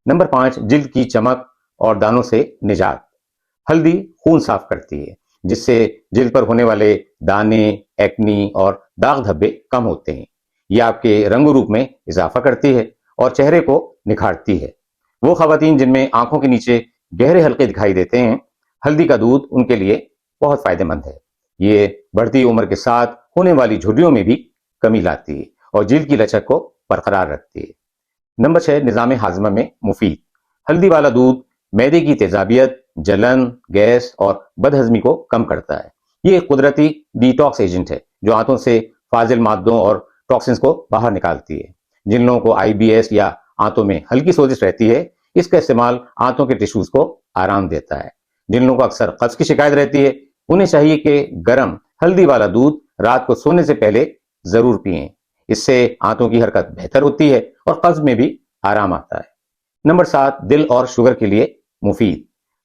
Number 5، جلد کی چمک اور دانوں سے نجات۔ ہلدی خون صاف کرتی ہے، جس سے جلد پر ہونے والے دانے، ایکنی اور داغ دھبے کم ہوتے ہیں۔ یہ آپ کے رنگ و روپ میں اضافہ کرتی ہے اور چہرے کو نکھارتی ہے۔ وہ خواتین جن میں آنکھوں کے نیچے گہرے حلقے دکھائی دیتے ہیں، ہلدی کا دودھ ان کے لیے بہت فائدہ مند ہے۔ یہ بڑھتی عمر کے ساتھ ہونے والی جھریوں میں بھی کمی لاتی ہے اور جلد کی لچک کو برقرار رکھتی ہے۔ نمبر 6، نظام ہاضمہ میں مفید۔ ہلدی والا دودھ معدے کی تیزابیت، جلن، گیس اور بد ہضمی کو کم کرتا ہے۔ یہ ایک قدرتی ڈی ٹاکس ایجنٹ ہے جو آنتوں سے فاضل مادوں اور ٹاکسنز کو باہر نکالتی ہے۔ جن لوگوں کو آئی بی ایس یا آنتوں میں ہلکی سوزش رہتی ہے، اس کا استعمال آنتوں کے ٹیشوز کو آرام دیتا ہے۔ جن لوگوں کو اکثر قبض کی شکایت رہتی ہے، انہیں چاہیے کہ گرم ہلدی والا دودھ رات کو سونے سے پہلے ضرور پئیں۔ اس سے آنتوں کی حرکت بہتر ہوتی ہے اور قبض میں بھی آرام آتا ہے۔ نمبر 7، دل اور شوگر کے لیے مفید۔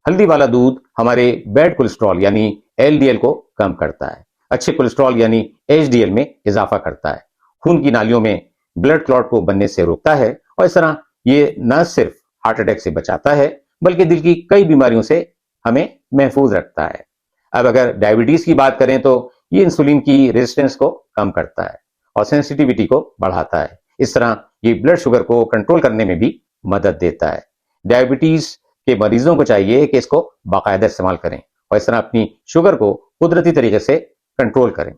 ہلدی والا دودھ ہمارے بیڈ کولیسٹرول یعنی ایل ڈی ایل کو کم کرتا ہے، اچھے کولیسٹرول یعنی ایچ ڈی ایل میں اضافہ کرتا ہے، خون کی نالیوں میں بلڈ کلاٹ کو بننے سے روکتا ہے اور اس طرح یہ نہ صرف ہارٹ اٹیک سے بچاتا ہے بلکہ دل کی کئی بیماریوں سے ہمیں محفوظ رکھتا ہے۔ اب اگر ڈائبٹیز کی بات کریں تو یہ انسولین کی ریزسٹنس کو کم کرتا ہے اور سینسٹیوٹی کو بڑھاتا ہے۔ اس طرح یہ بلڈ شوگر کو کنٹرول کرنے میں بھی مدد دیتا ہے۔ ڈائبٹیز کے مریضوں کو چاہیے کہ اس کو باقاعدہ استعمال کریں اور اس طرح اپنی شوگر کو قدرتی طریقے سے کنٹرول کریں۔